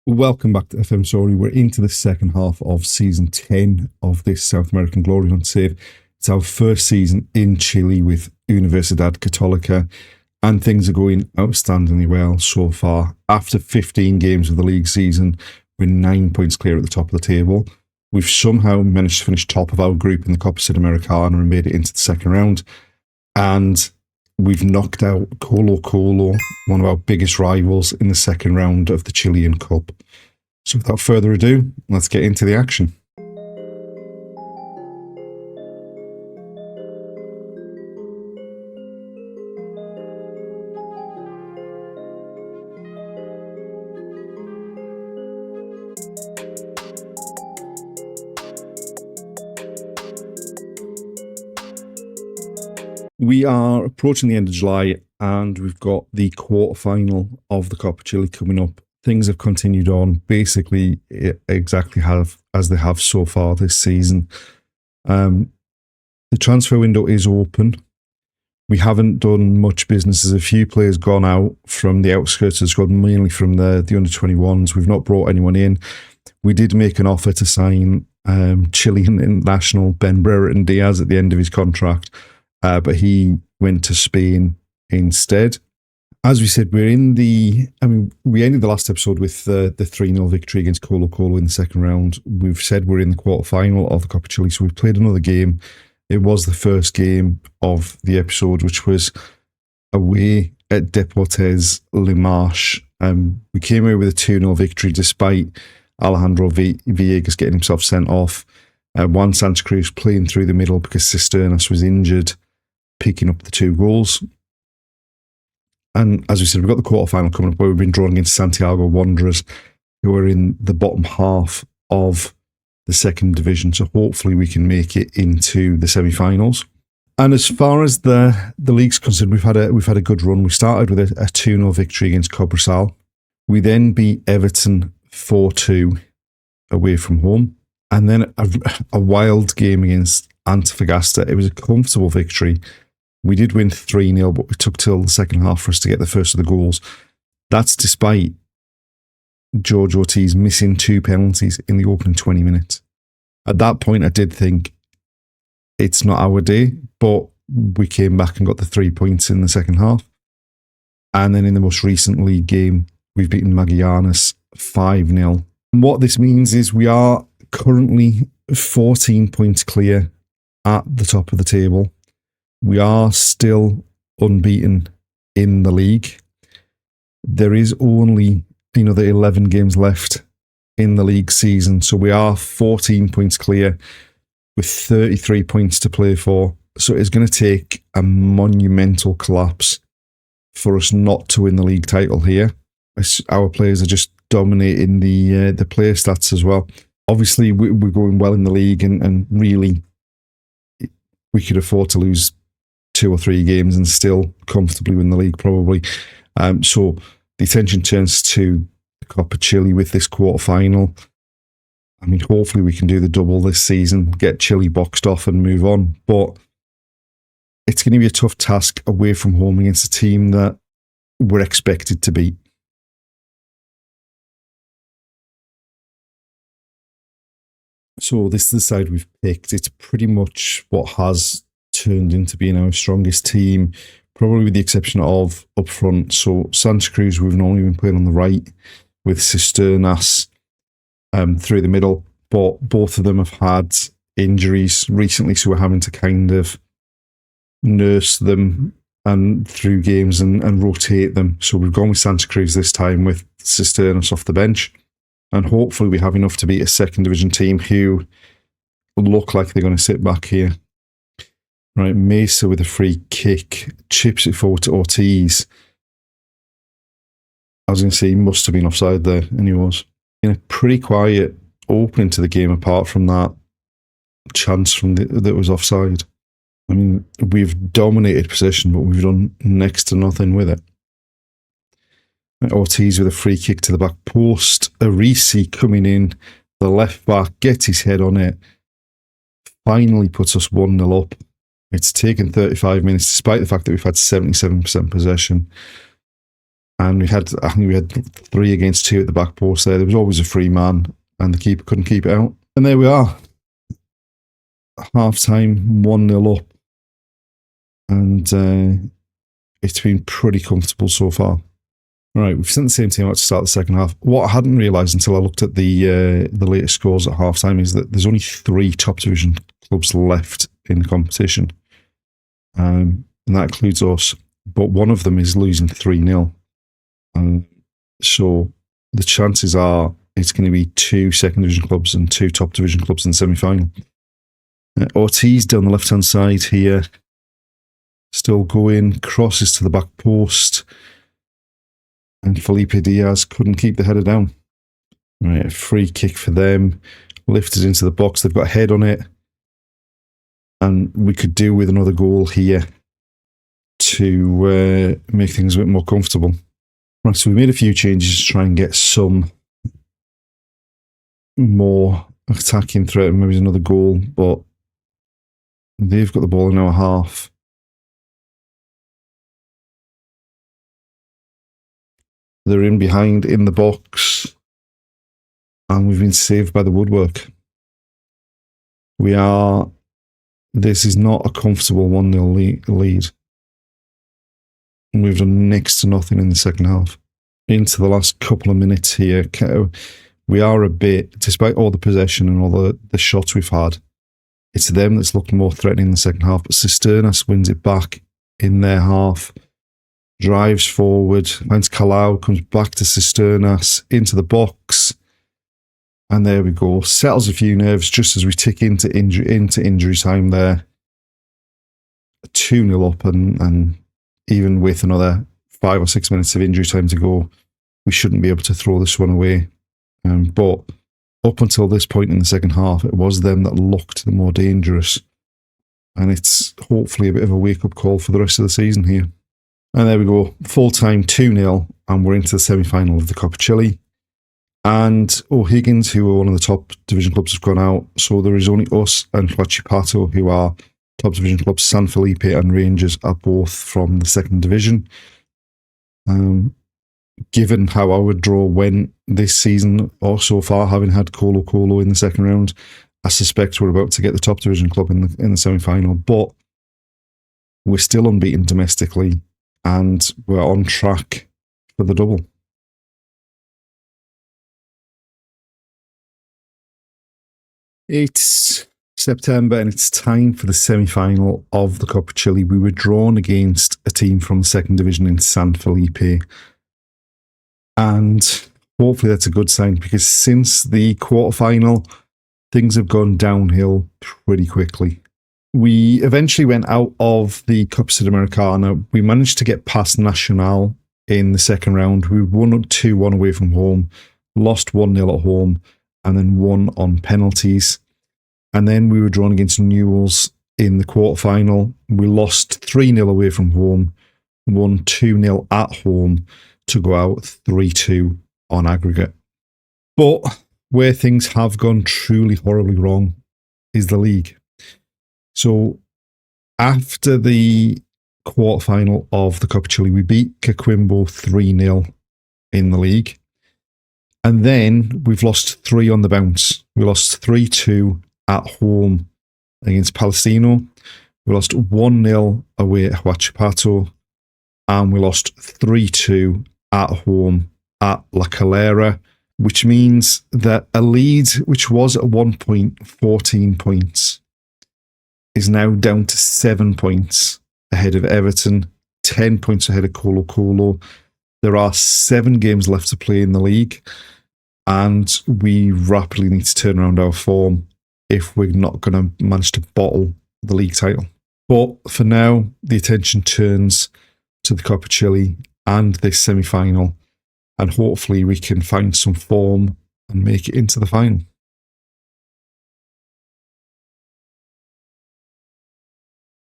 Welcome back to FM24. We're into the second half of season 10 of this South American Glory Hunt save. It's our first season in Chile with Universidad Católica, and things are going outstandingly well so far. After 15 games of the league season, we're 9 points clear at the top of the table. We've somehow managed to finish top of our group in the Copa Sudamericana and made it into the second round. And we've knocked out Colo Col, one of our biggest rivals, in the second round of the Chilean Cup. So without further ado, let's get into the action. We are approaching the end of July and we've got the quarterfinal of the Copa Chile coming up. Things have continued on basically exactly as they have so far this season. The transfer window is open. We haven't done much business. There's a few players gone out from the outskirts of the squad, mainly from the under-21s. We've not brought anyone in. We did make an offer to sign Chilean international Ben Brereton Diaz at the end of his contract. But he went to Spain instead. As we said, we ended the last episode with the 3-0 victory against Colo Col in the second round. We've said we're in the quarterfinal of the Copa Chile, so we've played another game. It was the first game of the episode, which was away at Deportes Limache. We came away with a 2-0 victory despite Alejandro Villegas getting himself sent off. Juan Santa Cruz playing through the middle because Cisternas was injured, picking up the 2 goals. And as we said, we've got the quarterfinal coming up where we've been drawn against Santiago Wanderers, who are in the bottom half of the second division. So hopefully we can make it into the semi-finals. And as far as the league's concerned, we've had a good run. We started with a 2-0 victory against Cobresal. We then beat Everton 4-2 away from home. And then a wild game against Antofagasta. It was a comfortable victory. We did win 3-0, but it took till the second half for us to get the first of the goals. That's despite George Ortiz missing 2 penalties in the opening 20 minutes. At that point, I did think it's not our day, but we came back and got the 3 points in the second half. And then in the most recent league game, we've beaten Magallanes 5-0. And what this means is we are currently 14 points clear at the top of the table. We are still unbeaten in the league. There is only, the 11 games left in the league season. So we are 14 points clear with 33 points to play for. So it's going to take a monumental collapse for us not to win the league title here. Our players are just dominating the player stats as well. Obviously, we're going well in the league and really we could afford to lose 2 or 3 games and still comfortably win the league probably. So the attention turns to the Copa Chile with this quarterfinal. Hopefully we can do the double this season, get Chile boxed off and move on. But it's going to be a tough task away from home against a team that we're expected to beat. So this is the side we've picked. It's pretty much what has turned into being our strongest team, probably with the exception of up front. So Santa Cruz, we've normally been playing on the right with Cisternas through the middle, but both of them have had injuries recently, so we're having to kind of nurse them and through games and rotate them. So we've gone with Santa Cruz this time with Cisternas off the bench. And hopefully we have enough to beat a second division team who look like they're going to sit back here. Right, Mesa with a free kick, chips it forward to Ortiz. I was going to say he must have been offside there, and he was. In a pretty quiet opening to the game apart from that chance from that was offside. We've dominated possession, but we've done next to nothing with it. Ortiz with a free kick to the back post. Arisi coming in, the left back gets his head on it, finally puts us 1-0 up. It's taken 35 minutes, despite the fact that we've had 77% possession. And I think we had 3 against 2 at the back post there. There was always a free man, and the keeper couldn't keep it out. And there we are. Half time, 1-0 up. And it's been pretty comfortable so far. All right, we've sent the same team out to start the second half. What I hadn't realised until I looked at the latest scores at half time is that there's only 3 top division clubs left in the competition. And that includes us. But one of them is losing 3-0. So the chances are it's going to be 2 second division clubs and 2 top division clubs in the semi-final. Ortiz down the left-hand side here. Still going. Crosses to the back post. And Felipe Diaz couldn't keep the header down. Right, a free kick for them. Lifted into the box. They've got a head on it. And we could do with another goal here to make things a bit more comfortable. Right, so we made a few changes to try and get some more attacking threat. Maybe another goal, but they've got the ball in our half. They're in behind in the box, and we've been saved by the woodwork. This is not a comfortable 1-0 lead. And we've done next to nothing in the second half. Into the last couple of minutes here, we are a bit, despite all the possession and all the shots we've had, it's them that's looked more threatening in the second half. But Cisternas wins it back in their half. Drives forward, finds Kalau, comes back to Cisternas, into the box, and there we go. Settles a few nerves just as we tick into injury time there. 2-0 up, and even with another 5 or 6 minutes of injury time to go, we shouldn't be able to throw this one away. But up until this point in the second half, it was them that looked the more dangerous, and it's hopefully a bit of a wake-up call for the rest of the season here. And there we go, full time 2-0, and we're into the semi-final of the Copa Chile. And O'Higgins, who are one of the top division clubs, have gone out. So there is only us and Huachipato, who are top division clubs. San Felipe and Rangers are both from the second division. Given how our draw went this season, or so far, having had Colo Col in the second round, I suspect we're about to get the top division club in the semi-final. But we're still unbeaten domestically, and we're on track for the double. It's September and it's time for the semi-final of the Copa Chile. We were drawn against a team from the second division in San Felipe. And hopefully that's a good sign, because since the quarterfinal, things have gone downhill pretty quickly. We eventually went out of the Copa Sudamericana. We managed to get past Nacional in the second round. We won 2-1 away from home, lost 1-0 at home, and then won on penalties. And then we were drawn against Newell's in the quarterfinal. We lost 3-0 away from home, won 2-0 at home to go out 3-2 on aggregate. But where things have gone truly horribly wrong is the league. So after the quarterfinal of the Copa Chile, we beat Coquimbo 3-0 in the league. And then we've lost 3 on the bounce. We lost 3-2 at home against Palestino. We lost 1-0 away at Huachipato. And we lost 3-2 at home at La Calera, which means that a lead, which was at one point 14 points, is now down to 7 points ahead of Everton, 10 points ahead of Colo Colo. There are 7 games left to play in the league, and we rapidly need to turn around our form if we're not going to manage to bottle the league title. But for now, the attention turns to the Copa Chile and this semi-final, and hopefully we can find some form and make it into the final.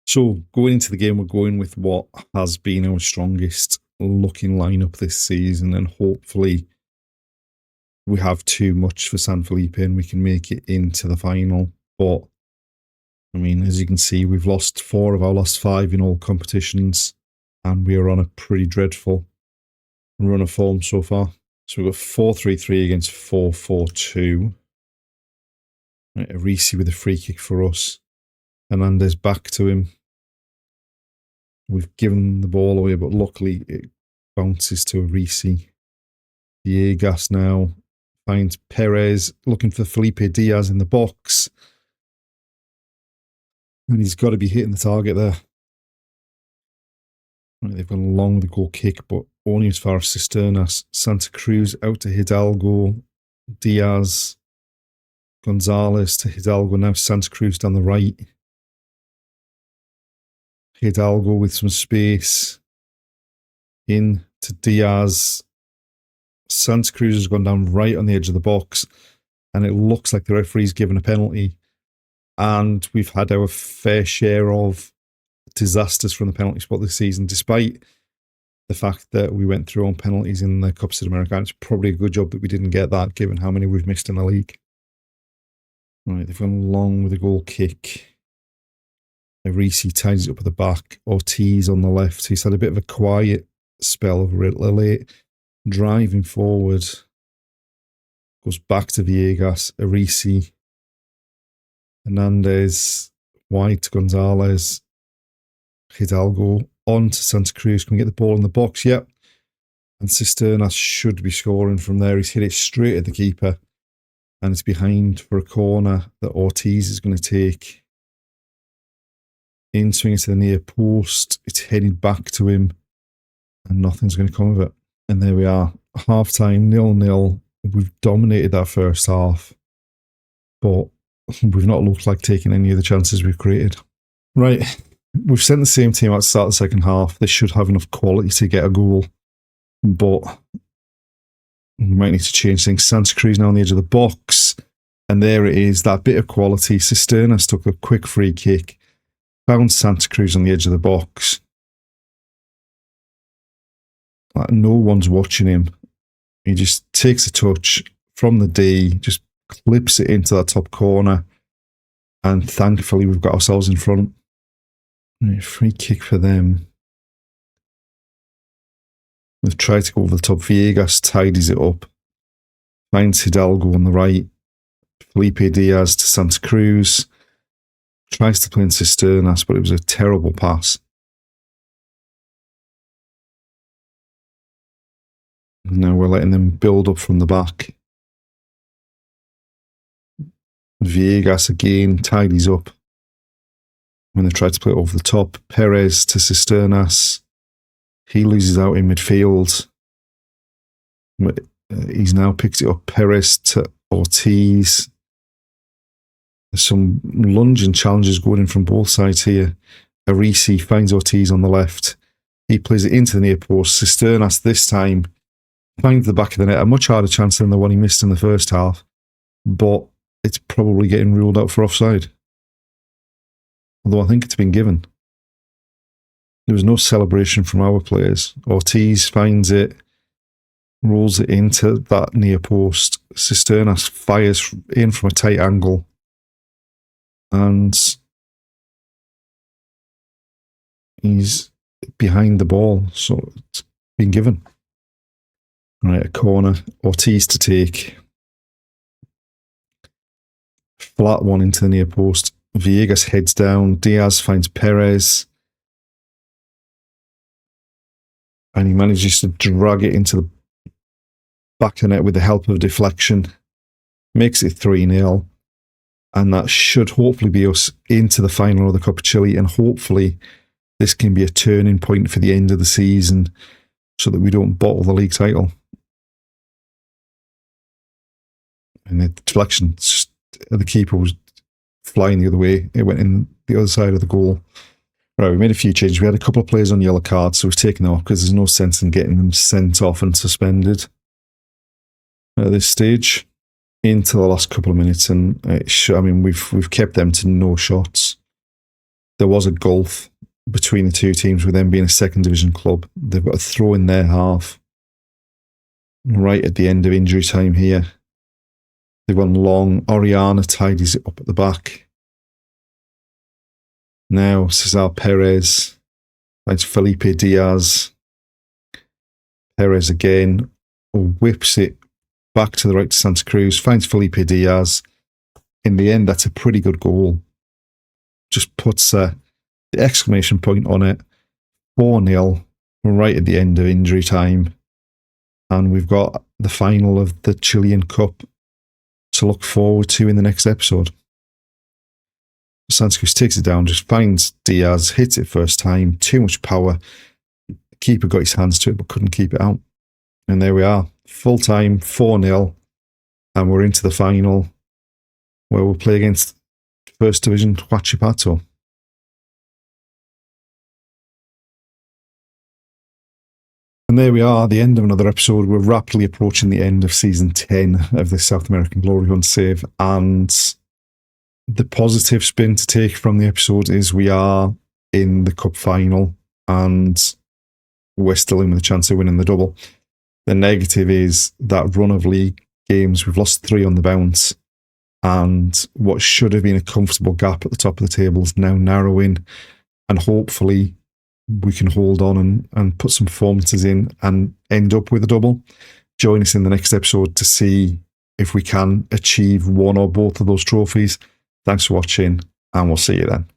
So going into the game, we're going with what has been our strongest looking lineup this season, and hopefully we have too much for San Felipe and we can make it into the final. But I mean, as you can see, we've lost 4 of our last 5 in all competitions, and we are on a pretty dreadful run of form so far. So we've got 4-3-3 against 4-4-2. Right, Arisi with a free kick for us. Hernandez back to him. We've given the ball away, but luckily it bounces to Arisi. Villegas now finds Perez, looking for Felipe Diaz in the box. And he's got to be hitting the target there. Right, they've gone long with the goal kick, but only as far as Cisternas. Santa Cruz out to Hidalgo. Diaz. Gonzalez to Hidalgo. Now Santa Cruz down the right. Hidalgo with some space. In to Diaz. Santa Cruz has gone down right on the edge of the box. And it looks like the referee's given a penalty. And we've had our fair share of disasters from the penalty spot this season, despite the fact that we went through on penalties in the Copa Sudamericana. It's probably a good job that we didn't get that, given how many we've missed in the league. Right, they've gone long with a goal kick. Arisi ties it up at the back. Ortiz on the left. He's had a bit of a quiet spell of late. Driving forward. Goes back to Villegas. Arisi. Hernandez. Wide to Gonzalez. Hidalgo on to Santa Cruz. Can we get the ball in the box? Yep. And Cisternas should be scoring from there. He's hit it straight at the keeper. And it's behind for a corner that Ortiz is going to take. In swinging to the near post. It's headed back to him. And nothing's going to come of it. And there we are. Half time, 0-0. We've dominated that first half. But we've not looked like taking any of the chances we've created. Right. We've sent the same team out to start the second half. They should have enough quality to get a goal. But we might need to change things. Santa Cruz now on the edge of the box. And there it is, that bit of quality. Cisternas took a quick free kick. Found Santa Cruz on the edge of the box. Like, no one's watching him. He just takes a touch from the D, just clips it into that top corner. And thankfully, we've got ourselves in front. Right, free kick for them. We've tried to go over the top. Villegas tidies it up. Finds Hidalgo on the right. Felipe Diaz to Santa Cruz. Tries to play in Cisternas, but it was a terrible pass. Now we're letting them build up from the back. Villegas again tidies up. When they try to play it over the top, Perez to Cisternas. He loses out in midfield. He's now picked it up. Perez to Ortiz. There's some lunging challenges going in from both sides here. Arisi finds Ortiz on the left. He plays it into the near post. Cisternas this time finds the back of the net. A much harder chance than the one he missed in the first half. But it's probably getting ruled out for offside. Although I think it's been given. There was no celebration from our players. Ortiz finds it, rolls it into that near post. Cisternas fires in from a tight angle. And he's behind the ball, so it's been given. Right, a corner. Ortiz to take. Flat one into the near post. Villegas heads down. Diaz finds Perez. And he manages to drag it into the back of the net with the help of a deflection. Makes it 3-0. And that should hopefully be us into the final of the Copa Chile. And hopefully this can be a turning point for the end of the season so that we don't bottle the league title. And the deflection, the keeper was flying the other way. It went in the other side of the goal. Right, we made a few changes. We had a couple of players on yellow cards, so we've taken them off because there's no sense in getting them sent off and suspended at this stage into the last couple of minutes. And we've kept them to no shots. There was a gulf between the two teams with them being a second division club. They've got to throw in their half right at the end of injury time here. They've gone long. Oriana tidies it up at the back. Now Cesar Perez finds Felipe Diaz. Perez again whips it back to the right to Santa Cruz, finds Felipe Diaz. In the end, that's a pretty good goal. Just puts the exclamation point on it. 4-0, right at the end of injury time. And we've got the final of the Chilean Cup to look forward to in the next episode. Santa Cruz takes it down, just finds Diaz, hits it first time, too much power. The keeper got his hands to it, but couldn't keep it out. And there we are, full time, 4-0, and we're into the final, where we'll play against First Division Huachipato. And there we are, the end of another episode. We're rapidly approaching the end of season 10 of the South American Glory Hunt save, and the positive spin to take from the episode is we are in the cup final and we're still in with a chance of winning the double. The negative is that run of league games, we've lost 3 on the bounce, and what should have been a comfortable gap at the top of the table is now narrowing, and hopefully we can hold on and put some performances in and end up with a double. Join us in the next episode to see if we can achieve one or both of those trophies. Thanks for watching, and we'll see you then.